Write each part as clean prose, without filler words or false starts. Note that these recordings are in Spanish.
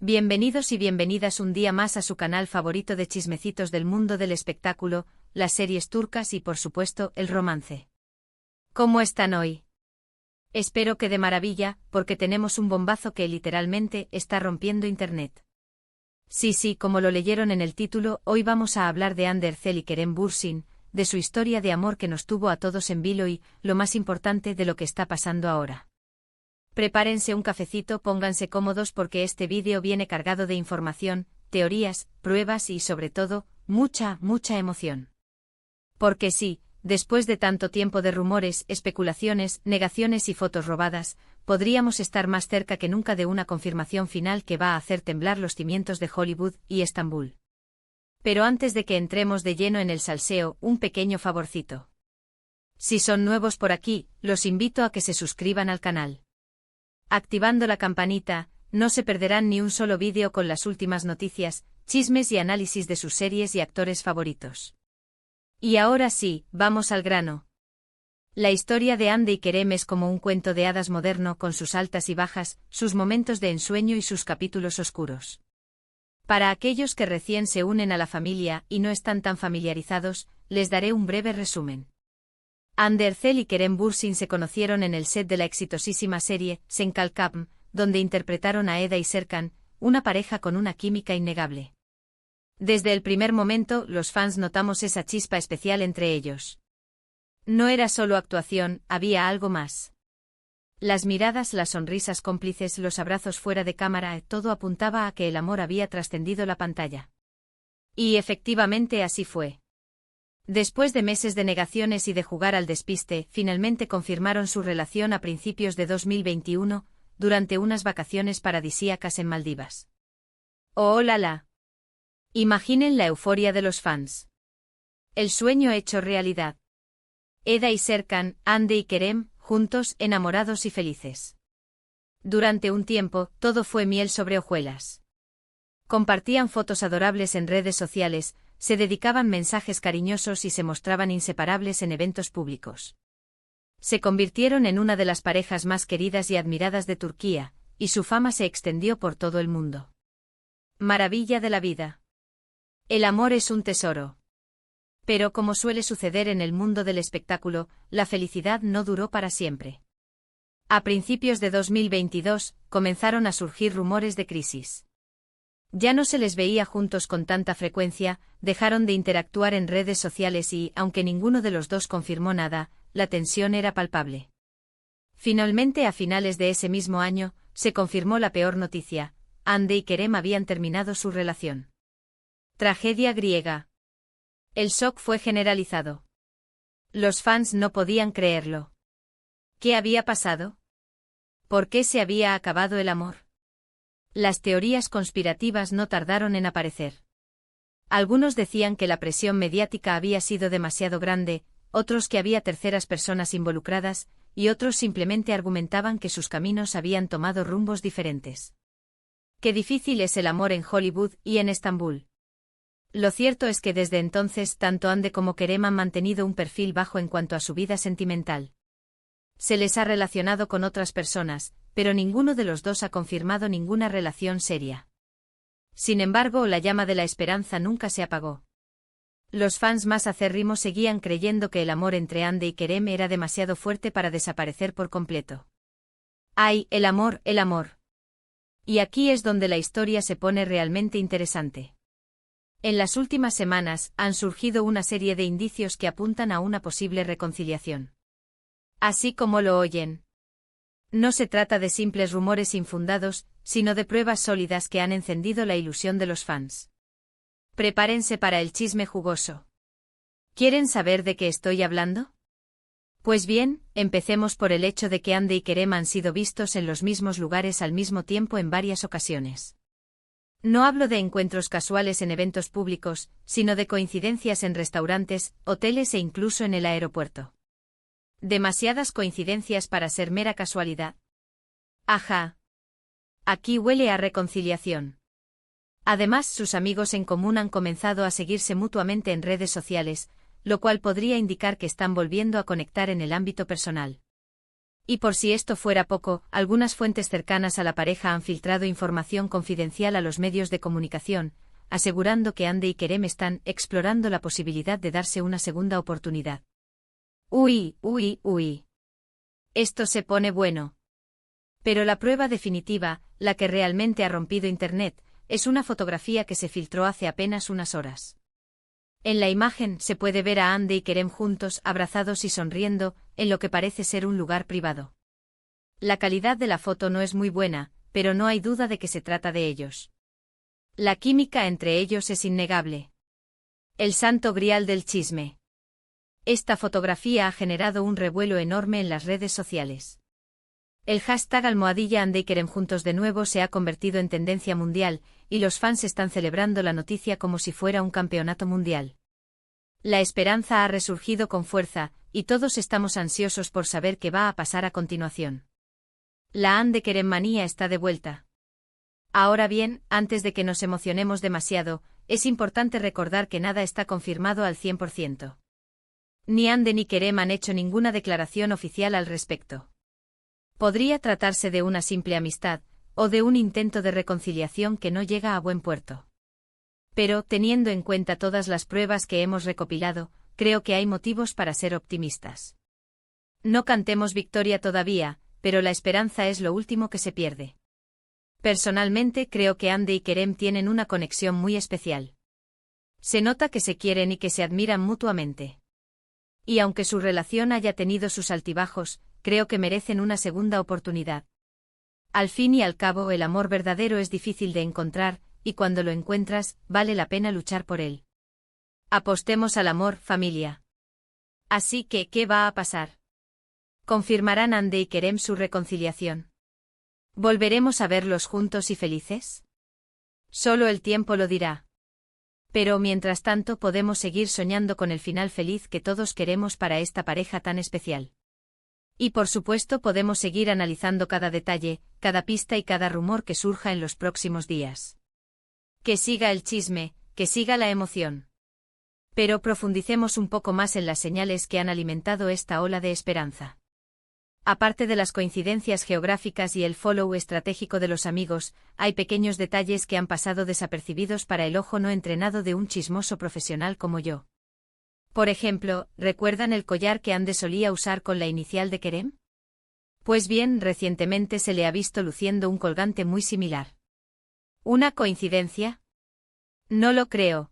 Bienvenidos y bienvenidas un día más a su canal favorito de chismecitos del mundo del espectáculo, las series turcas y por supuesto el romance. ¿Cómo están hoy? Espero que de maravilla, porque tenemos un bombazo que literalmente está rompiendo internet. Sí, como lo leyeron en el título, hoy vamos a hablar de Hande Erçel y Kerem Bürsin, de su historia de amor que nos tuvo a todos en vilo y, lo más importante, de lo que está pasando ahora. Prepárense un cafecito, pónganse cómodos porque este vídeo viene cargado de información, teorías, pruebas y sobre todo, mucha emoción. Porque sí, después de tanto tiempo de rumores, especulaciones, negaciones y fotos robadas, podríamos estar más cerca que nunca de una confirmación final que va a hacer temblar los cimientos de Hollywood y Estambul. Pero antes de que entremos de lleno en el salseo, un pequeño favorcito. Si son nuevos por aquí, los invito a que se suscriban al canal. Activando la campanita, no se perderán ni un solo vídeo con las últimas noticias, chismes y análisis de sus series y actores favoritos. Y ahora sí, vamos al grano. La historia de Hande y Kerem es como un cuento de hadas moderno con sus altas y bajas, sus momentos de ensueño y sus capítulos oscuros. Para aquellos que recién se unen a la familia y no están tan familiarizados, les daré un breve resumen. Hande Erçel y Kerem Bürsin se conocieron en el set de la exitosísima serie Sen Kalkam, donde interpretaron a Eda y Serkan, una pareja con una química innegable. Desde el primer momento, los fans notamos esa chispa especial entre ellos. No era solo actuación, había algo más. Las miradas, las sonrisas cómplices, los abrazos fuera de cámara, todo apuntaba a que el amor había trascendido la pantalla. Y efectivamente así fue. Después de meses de negaciones y de jugar al despiste, finalmente confirmaron su relación a principios de 2021, durante unas vacaciones paradisíacas en Maldivas. ¡Oh, la! Imaginen la euforia de los fans. El sueño hecho realidad. Eda y Serkan, Hande y Kerem, juntos, enamorados y felices. Durante un tiempo, todo fue miel sobre hojuelas. Compartían fotos adorables en redes sociales, se dedicaban mensajes cariñosos y se mostraban inseparables en eventos públicos. Se convirtieron en una de las parejas más queridas y admiradas de Turquía, y su fama se extendió por todo el mundo. Maravilla de la vida. El amor es un tesoro. Pero como suele suceder en el mundo del espectáculo, la felicidad no duró para siempre. A principios de 2022, comenzaron a surgir rumores de crisis. Ya no se les veía juntos con tanta frecuencia, dejaron de interactuar en redes sociales y, aunque ninguno de los dos confirmó nada, la tensión era palpable. Finalmente, a finales de ese mismo año, se confirmó la peor noticia: Hande y Kerem habían terminado su relación. Tragedia griega. El shock fue generalizado. Los fans no podían creerlo. ¿Qué había pasado? ¿Por qué se había acabado el amor? Las teorías conspirativas no tardaron en aparecer. Algunos decían que la presión mediática había sido demasiado grande, otros que había terceras personas involucradas, y otros simplemente argumentaban que sus caminos habían tomado rumbos diferentes. Qué difícil es el amor en Hollywood y en Estambul. Lo cierto es que desde entonces tanto Hande como Kerem han mantenido un perfil bajo en cuanto a su vida sentimental. Se les ha relacionado con otras personas, pero ninguno de los dos ha confirmado ninguna relación seria. Sin embargo, la llama de la esperanza nunca se apagó. Los fans más acérrimos seguían creyendo que el amor entre Hande y Kerem era demasiado fuerte para desaparecer por completo. ¡Ay, el amor, el amor! Y aquí es donde la historia se pone realmente interesante. En las últimas semanas, han surgido una serie de indicios que apuntan a una posible reconciliación. Así como lo oyen. No se trata de simples rumores infundados, sino de pruebas sólidas que han encendido la ilusión de los fans. Prepárense para el chisme jugoso. ¿Quieren saber de qué estoy hablando? Pues bien, empecemos por el hecho de que Hande y Kerem han sido vistos en los mismos lugares al mismo tiempo en varias ocasiones. No hablo de encuentros casuales en eventos públicos, sino de coincidencias en restaurantes, hoteles e incluso en el aeropuerto. Demasiadas coincidencias para ser mera casualidad. Ajá. Aquí huele a reconciliación. Además, sus amigos en común han comenzado a seguirse mutuamente en redes sociales, lo cual podría indicar que están volviendo a conectar en el ámbito personal. Y por si esto fuera poco, algunas fuentes cercanas a la pareja han filtrado información confidencial a los medios de comunicación, asegurando que Hande y Kerem están explorando la posibilidad de darse una segunda oportunidad. Uy, uy, uy. Esto se pone bueno. Pero la prueba definitiva, la que realmente ha rompido Internet, es una fotografía que se filtró hace apenas unas horas. En la imagen se puede ver a Hande y Kerem juntos, abrazados y sonriendo, en lo que parece ser un lugar privado. La calidad de la foto no es muy buena, pero no hay duda de que se trata de ellos. La química entre ellos es innegable. El santo grial del chisme. Esta fotografía ha generado un revuelo enorme en las redes sociales. El hashtag #Hande y Kerem juntos de nuevo se ha convertido en tendencia mundial, y los fans están celebrando la noticia como si fuera un campeonato mundial. La esperanza ha resurgido con fuerza, y todos estamos ansiosos por saber qué va a pasar a continuación. La Hande Kerem manía está de vuelta. Ahora bien, antes de que nos emocionemos demasiado, es importante recordar que nada está confirmado al 100%. Ni Hande ni Kerem han hecho ninguna declaración oficial al respecto. Podría tratarse de una simple amistad, o de un intento de reconciliación que no llega a buen puerto. Pero, teniendo en cuenta todas las pruebas que hemos recopilado, creo que hay motivos para ser optimistas. No cantemos victoria todavía, pero la esperanza es lo último que se pierde. Personalmente creo que Hande y Kerem tienen una conexión muy especial. Se nota que se quieren y que se admiran mutuamente. Y aunque su relación haya tenido sus altibajos, creo que merecen una segunda oportunidad. Al fin y al cabo, el amor verdadero es difícil de encontrar, y cuando lo encuentras, vale la pena luchar por él. Apostemos al amor, familia. Así que, ¿qué va a pasar? ¿Confirmarán Hande y Kerem su reconciliación? ¿Volveremos a verlos juntos y felices? Solo el tiempo lo dirá. Pero mientras tanto podemos seguir soñando con el final feliz que todos queremos para esta pareja tan especial. Y por supuesto podemos seguir analizando cada detalle, cada pista y cada rumor que surja en los próximos días. Que siga el chisme, que siga la emoción. Pero profundicemos un poco más en las señales que han alimentado esta ola de esperanza. Aparte de las coincidencias geográficas y el follow estratégico de los amigos, hay pequeños detalles que han pasado desapercibidos para el ojo no entrenado de un chismoso profesional como yo. Por ejemplo, ¿recuerdan el collar que Hande solía usar con la inicial de Kerem? Pues bien, recientemente se le ha visto luciendo un colgante muy similar. ¿Una coincidencia? No lo creo.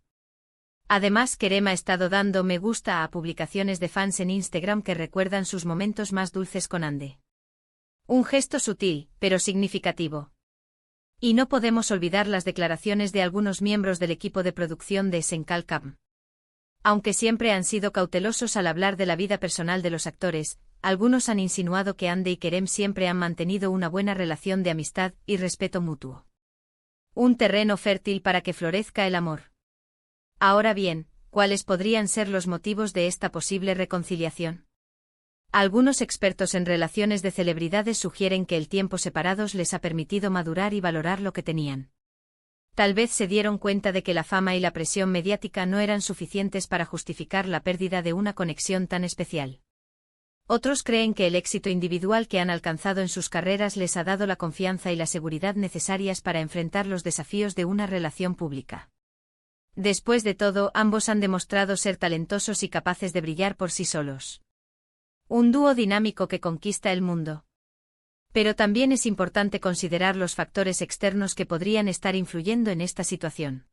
Además, Kerem ha estado dando me gusta a publicaciones de fans en Instagram que recuerdan sus momentos más dulces con Hande. Un gesto sutil, pero significativo. Y no podemos olvidar las declaraciones de algunos miembros del equipo de producción de Senkalkam. Aunque siempre han sido cautelosos al hablar de la vida personal de los actores, algunos han insinuado que Hande y Kerem siempre han mantenido una buena relación de amistad y respeto mutuo. Un terreno fértil para que florezca el amor. Ahora bien, ¿cuáles podrían ser los motivos de esta posible reconciliación? Algunos expertos en relaciones de celebridades sugieren que el tiempo separados les ha permitido madurar y valorar lo que tenían. Tal vez se dieron cuenta de que la fama y la presión mediática no eran suficientes para justificar la pérdida de una conexión tan especial. Otros creen que el éxito individual que han alcanzado en sus carreras les ha dado la confianza y la seguridad necesarias para enfrentar los desafíos de una relación pública. Después de todo, ambos han demostrado ser talentosos y capaces de brillar por sí solos. Un dúo dinámico que conquista el mundo. Pero también es importante considerar los factores externos que podrían estar influyendo en esta situación.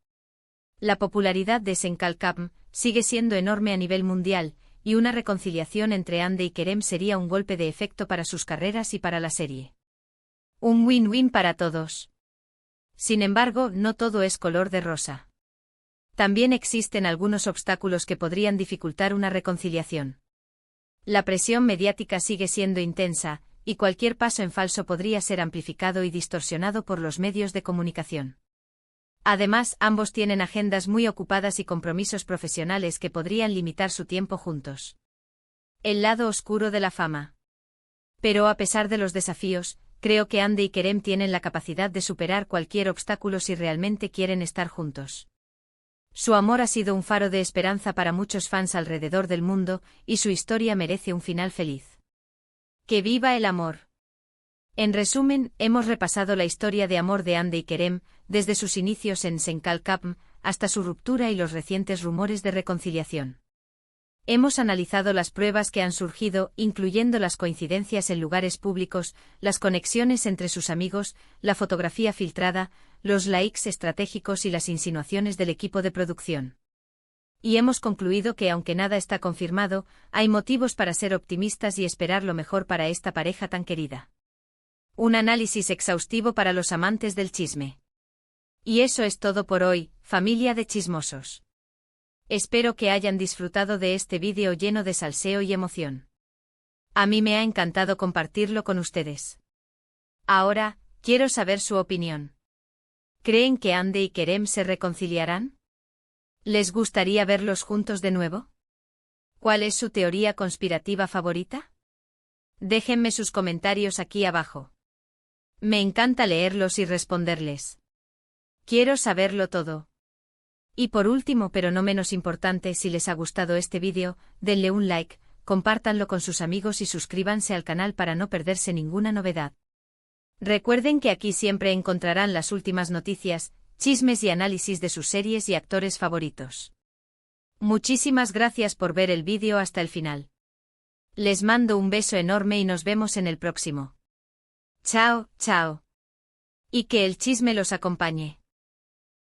La popularidad de Senkalkam sigue siendo enorme a nivel mundial, y una reconciliación entre Hande y Kerem sería un golpe de efecto para sus carreras y para la serie. Un win-win para todos. Sin embargo, no todo es color de rosa. También existen algunos obstáculos que podrían dificultar una reconciliación. La presión mediática sigue siendo intensa, y cualquier paso en falso podría ser amplificado y distorsionado por los medios de comunicación. Además, ambos tienen agendas muy ocupadas y compromisos profesionales que podrían limitar su tiempo juntos. El lado oscuro de la fama. Pero a pesar de los desafíos, creo que Hande y Kerem tienen la capacidad de superar cualquier obstáculo si realmente quieren estar juntos. Su amor ha sido un faro de esperanza para muchos fans alrededor del mundo, y su historia merece un final feliz. ¡Que viva el amor! En resumen, hemos repasado la historia de amor de Hande y Kerem, desde sus inicios en Senkalkapm hasta su ruptura y los recientes rumores de reconciliación. Hemos analizado las pruebas que han surgido, incluyendo las coincidencias en lugares públicos, las conexiones entre sus amigos, la fotografía filtrada, los likes estratégicos y las insinuaciones del equipo de producción. Y hemos concluido que aunque nada está confirmado, hay motivos para ser optimistas y esperar lo mejor para esta pareja tan querida. Un análisis exhaustivo para los amantes del chisme. Y eso es todo por hoy, familia de chismosos. Espero que hayan disfrutado de este vídeo lleno de salseo y emoción. A mí me ha encantado compartirlo con ustedes. Ahora, quiero saber su opinión. ¿Creen que Hande y Kerem se reconciliarán? ¿Les gustaría verlos juntos de nuevo? ¿Cuál es su teoría conspirativa favorita? Déjenme sus comentarios aquí abajo. Me encanta leerlos y responderles. Quiero saberlo todo. Y por último, pero no menos importante, si les ha gustado este vídeo, denle un like, compártanlo con sus amigos y suscríbanse al canal para no perderse ninguna novedad. Recuerden que aquí siempre encontrarán las últimas noticias, chismes y análisis de sus series y actores favoritos. Muchísimas gracias por ver el vídeo hasta el final. Les mando un beso enorme y nos vemos en el próximo. Chao, chao. Y que el chisme los acompañe.